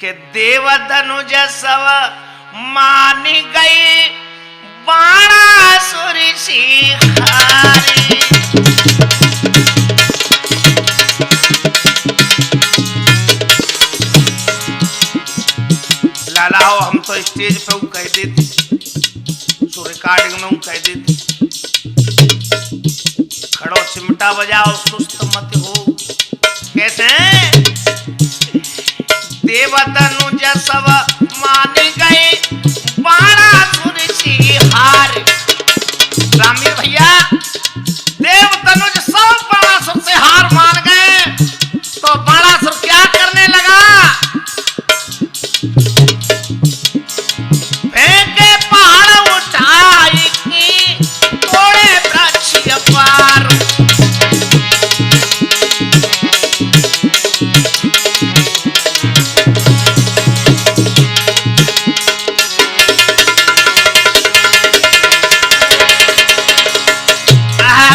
कि देवधनुज सब मान गई बाणासुर शिखारी। लालाओ हम तो स्टेज पे वो कह देते, तो रिकॉर्डिंग में वो कह देते, खड़ो चिमटा बजाओ सुस्त मत हो। कैसे देवतनुज सब मान गए बाणासुर शिखारी। रामी भैया देवतनुज सब बाणासुर से हार मान गए, तो बाणासुर क्या करने लगा? फेंके पहाड़ उठाई की तोड़े वृक्ष अपार।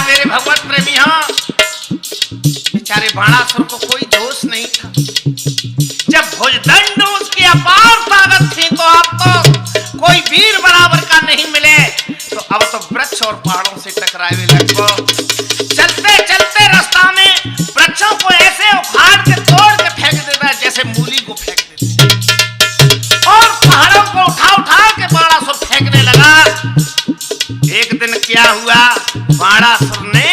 मेरे भगवत प्रेमी हो, बेचारे बाणासुर को कोई दोष नहीं था। जब भुजदंड उसकी अपार ताकत थी, तो अब तो कोई वीर बराबर का नहीं मिले, तो अब तो वृक्ष और पहाड़ों से टकराए लगभग। चलते चलते रास्ता में वृक्षों को ऐसे उखाड़ के तोड़ के फेंक देता है जैसे मूली को फेंक देता, और पहाड़ों को उठा उठा के बाणासुर फेंकने लगा। एक दिन क्या हुआ, बाणासुर ने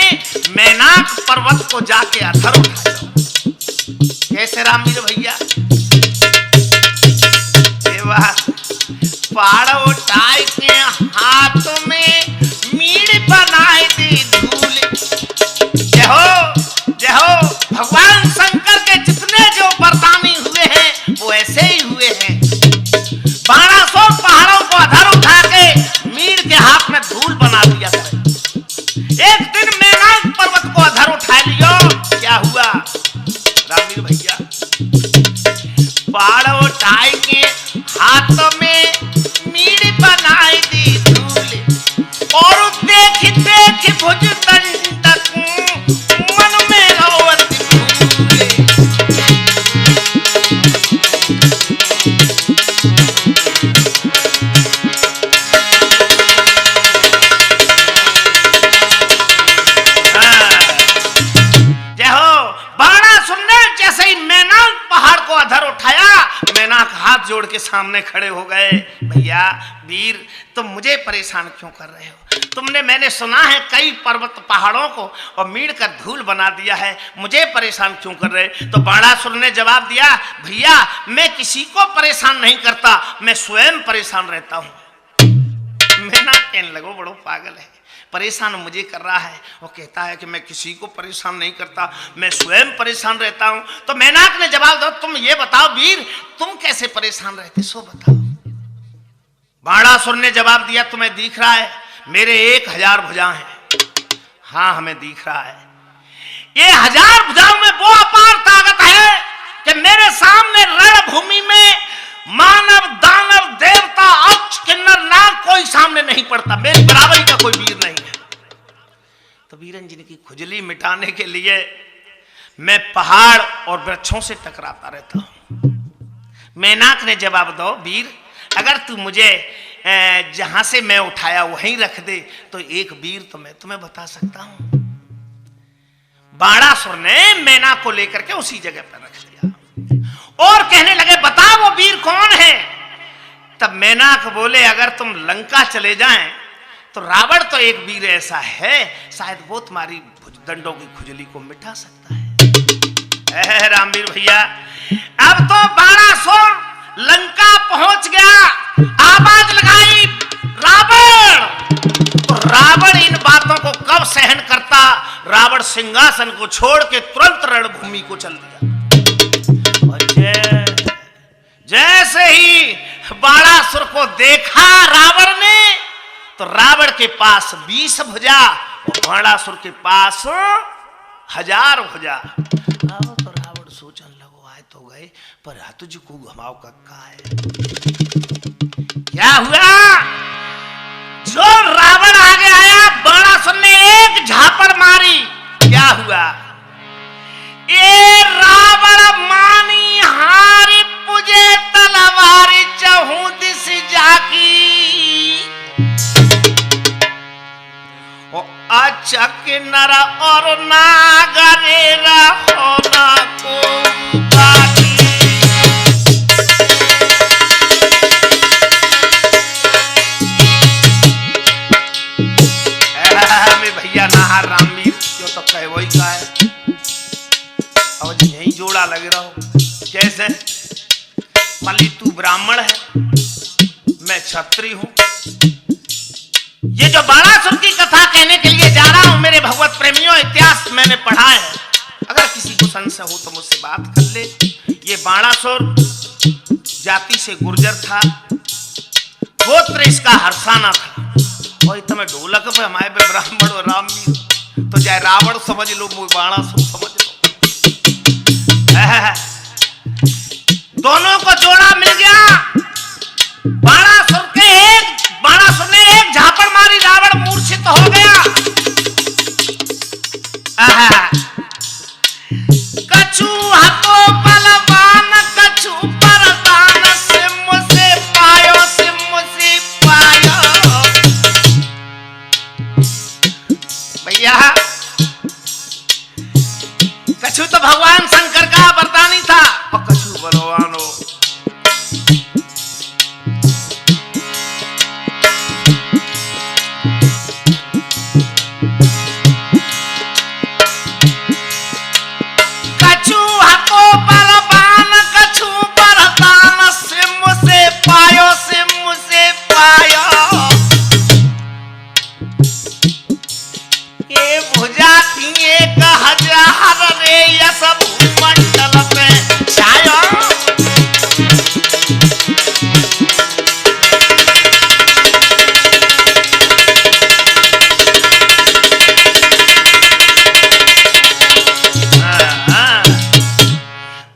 मैनाक पर्वत को जाके अधर उठाया। कैसे रामवीर भैया? पहाड़ उठाए के हाथों में मीड़ बनाए दी धूल। जय हो भगवान शंकर के जितने जो वरदानी हुए हैं वो ऐसे ही हुए हैं। बाणासुर पहाड़ों को अधर उठा के मीड़ के हाथ में धूल बना दिया करे। एक दिन मैनाक पर्वत को अधर उठा लियो, क्या हुआ रामवीर भैया? पहाड़ उठाए के हाथों में मीड़ बनाई दी धूल, और देख देख भुजदंड मन में रोवत भूले। जय हो बाणासुर ने जैसे ही मैनाक पहाड़ को अधर उठाया, मैनाक हाथ जोड़ के सामने खड़े हो गए। भैया वीर, तुम मुझे परेशान क्यों कर रहे हो? मैंने सुना है कई पर्वत पहाड़ों को और मीड़ कर धूल बना दिया है, मुझे परेशान क्यों कर रहे? तो बाणासुर ने जवाब दिया, भैया मैं किसी को परेशान नहीं करता, मैं स्वयं परेशान रहता हूं। मैनाक कहने लगो बड़ो पागल है, परेशान मुझे कर रहा है। वो कहता है कि मैं किसी को परेशान नहीं करता, मैं स्वयं परेशान रहता हूं। तो मैनाक ने जवाब दिया, तुम ये बताओ वीर, तुम कैसे परेशान रहते सो बताओ। बाणासुर ने जवाब दिया, तुम्हें दिख रहा है मेरे 1000 भुजाएं हैं। हाँ हमें दिख रहा है, ये 1000 भुजाओं में वो अपार ताकत है कि मेरे सामने रणभूमि में मानव दानव देवता अक्ष किन्नर नाग कोई सामने नहीं पड़ता, मेरे बराबरी का कोई वीर नहीं है। तो वीरन जिनकी खुजली मिटाने के लिए मैं पहाड़ और वृक्षों से टकराता रहता हूं। मैनाक ने जवाब दो, वीर अगर तू मुझे जहां से मैं उठाया वहीं रख दे तो एक वीर तो मैं तुम्हें बता सकता हूं। बाणासुर ने मैनाक को लेकर के उसी जगह पर रख दिया और कहने लगे, बता वो वीर कौन है? तब मैनाक बोले, अगर तुम लंका चले जाएं तो रावण तो एक वीर ऐसा है, शायद वो तुम्हारी दंडों की खुजली को मिटा सकता है। रामवीर भैया, अब तो बाणासुर लंका पहुंच गया, आवाज लगाई रावण, तो रावण इन बातों को कब सहन करता? रावण सिंहासन को छोड़ के तुरंत रणभूमि को चल दिया। जैसे ही बाणासुर को देखा रावण ने, तो रावण के पास 20 भुजा और बाणासुर के पास 1000 भुजा। अब तो रावण सोचने लगो, आए तो गए पर तुझ को घुमाओ कक्का है। क्या हुआ? जो रावण आगे आया, बाणासुर ने एक झापड़ मारी। क्या हुआ? ये रावण मानी हारी पुजे चक नर और नागरेरा होना को बाकी। भैया नाहर रामवीर क्यों तो कहे वही का है। अब यही जोड़ा लग रहा हो कैसे मली तू ब्राह्मण है मैं क्षत्रिय हूं। ये जो बाणासुर की कथा कहने के लिए जा रहा हूं मेरे भगवत प्रेमियों, इतिहास मैंने पढ़ा है। अगर किसी को संशय हो तो मुझसे बात कर ले। ये बाणासुर जाति से गुर्जर था, गोत्र इसका हर्षाना था। और इतना ढोलक पे हमारे पे ब्राह्मण और रामवीर तो चाहे रावण समझ लो वो बाणासुर समझ लो। दोनों को जोड़ा मिल गया। बाणासुर ने एक झापड़ मारी, रावण मूर्छित हो गया। कछु हाथों बलवान कछु परदान, सिम से पायो सिम से पायो। भैया कछु तो भगवान शंकर का वरदानी था और कछु बलवान हो। कछु हाथों बलवान कछु वरदान, सिम से पायो सिम से पायो। ये भुजा थी 1000 रे यस भूमंडल पे छायो।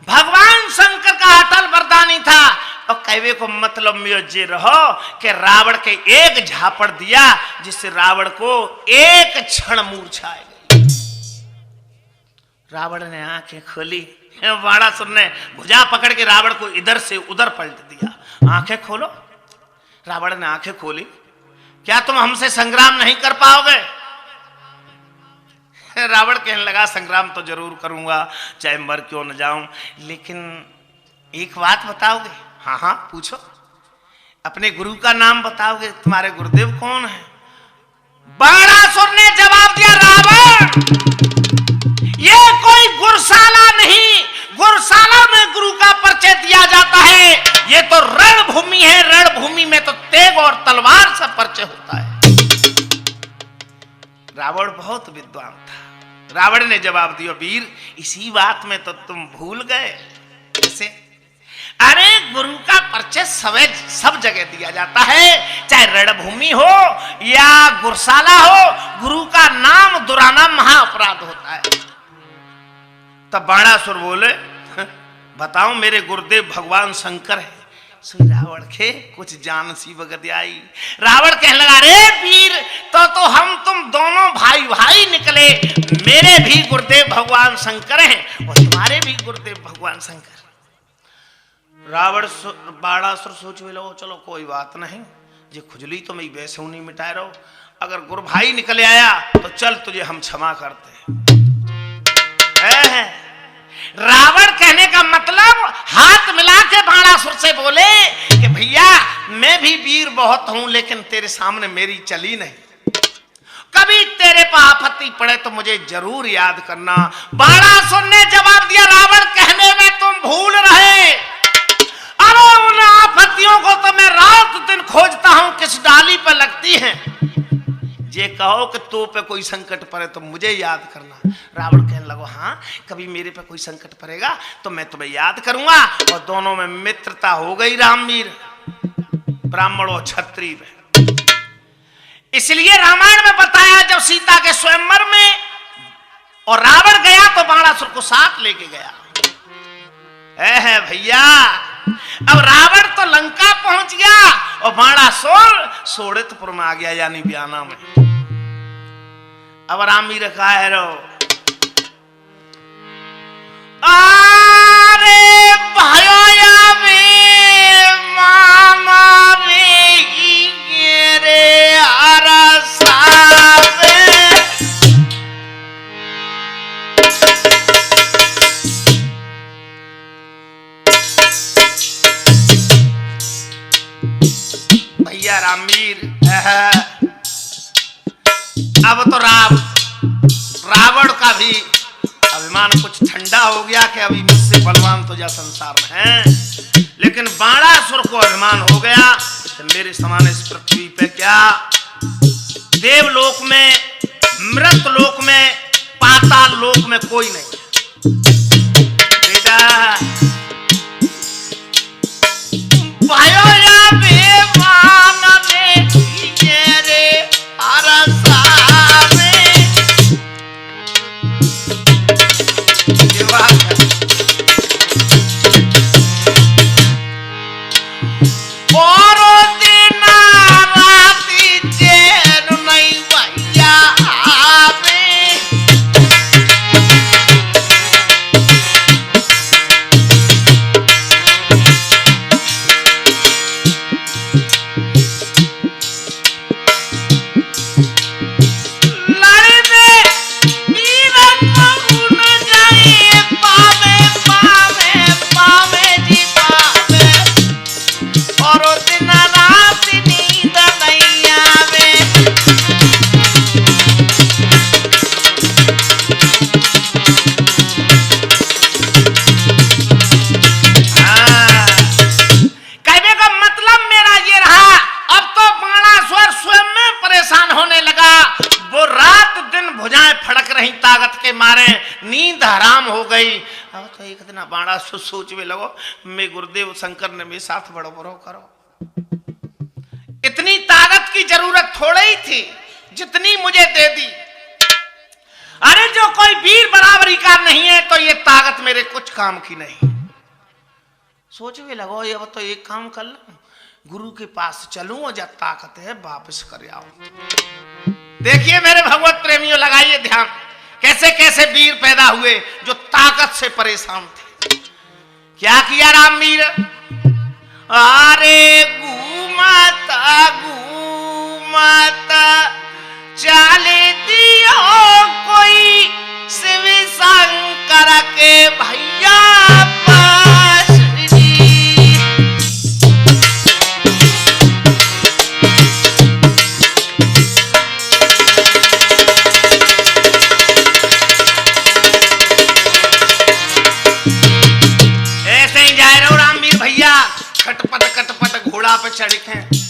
भगवान शंकर का अटल वरदानी था। और कहवे को मतलब ये रहो कि रावण के एक झापड़ दिया जिससे रावण को एक क्षण मूर्छा आ गई। रावण ने आंखें खोली, बाणासुर ने भुजा पकड़ के रावण को इधर से उधर पलट दिया। आंखें खोलो। रावण ने आंखें खोली। क्या तुम हमसे संग्राम नहीं कर पाओगे? रावण कहने लगा संग्राम तो जरूर करूंगा चाहे मर क्यों न जाऊं, लेकिन एक बात बताओगे? हाँ हाँ पूछो। अपने गुरु का नाम बताओगे? तुम्हारे गुरुदेव कौन है? बाणासुर ने जवाब दिया रावण ये कोई गुरुशाला नहीं, गुरुशाला में गुरु का परिचय दिया जाता है। ये तो रणभूमि है, रणभूमि में तो तेग और तलवार से परिचय होता है। रावण बहुत विद्वान था। रावण ने जवाब दिया वीर इसी बात में तो तुम भूल गए। जैसे अरे गुरु का परिचय सब जगह दिया जाता है, चाहे रणभूमि हो या गुरुशाला हो। गुरु का नाम दुराना महाअपराध होता है। तब बाणासुर बोले बताओ मेरे गुरुदेव भगवान शंकर है। श्री रावण के कुछ जान सी बगत आई। रावण कहने लगा रे वीर तो हम तुम दोनों भाई भाई निकले। मेरे भी गुरुदेव भगवान शंकर हैं और तुम्हारे भी गुरुदेव भगवान शंकर। बाणासुर सोच लो चलो कोई बात नहीं, ये खुजली तो मैं वैसे नहीं मिटाए रहो। अगर गुरु भाई निकले आया तो चल तुझे हम क्षमा करते हैं। रावण कहने का मतलब हाथ मिला के बाणासुर से बोले कि भैया मैं भी वीर बहुत हूं लेकिन तेरे सामने मेरी चली नहीं। कभी तेरे पर आपत्ति पड़े तो मुझे जरूर याद करना। बाणासुर ने जवाब दिया रावण कहने में तुम भूल रहे। अरे उन आपत्तियों को तो मैं रात दिन खोजता हूं किस डाली पर लगती हैं। ये कहो कि तो पे कोई संकट पड़े तो मुझे याद करना। रावण कहने लगो हाँ कभी मेरे पे कोई संकट पड़ेगा तो मैं तुम्हें याद करूंगा। और दोनों में मित्रता हो गई रामवीर, ब्राह्मण और क्षत्रिय में। इसलिए रामायण में बताया जब सीता के स्वयंवर में और रावण गया तो बाणासुर को साथ लेके गया। भैया अब रावण तो लंका पहुंच गया और बाणासुर सोड़ितपुर में आ गया यानी ब्याना में। अब रामी रखा है रो अरे भाया वे मामा रे रे अरसावे भैया रामवीर, अब तो रावण का भी अभिमान कुछ ठंडा हो गया कि अभी मुझसे बलवान तो जा संसार में है, लेकिन बाणासुर को अभिमान हो गया कि मेरे समान इस पृथ्वी पे क्या, देवलोक में, मृत लोक में, पाताल लोक में कोई नहीं। बेटा भयो या बेमान में रे अरसा में और दिन राती चैन नहीं भैया आवे। मारे नींद हराम हो गई। अब तो एक दिन बाड़ा सोच में लगो, मैं गुरुदेव शंकर ने भी साथ बड़ो बड़ो करो, इतनी ताकत की जरूरत थोड़ी ही थी जितनी मुझे दे दी। अरे जो कोई वीर बराबरी का नहीं है तो ये ताकत मेरे कुछ काम की नहीं। सोच में लगो, ये अब तो एक काम कर लो, गुरु के पास चलूं और जब ताकत है वापस कर आऊं। देखिए मेरे भगवत प्रेमियों, लगाइए ध्यान, कैसे कैसे वीर पैदा हुए जो ताकत से परेशान थे। क्या किया रामवीर? अरे घूमता चले दियो कोई शिव शंकर के भैया पास जी। ऐसे ही जा रहे हो रामवीर भैया, खटपट घोड़ा पे चढ़ के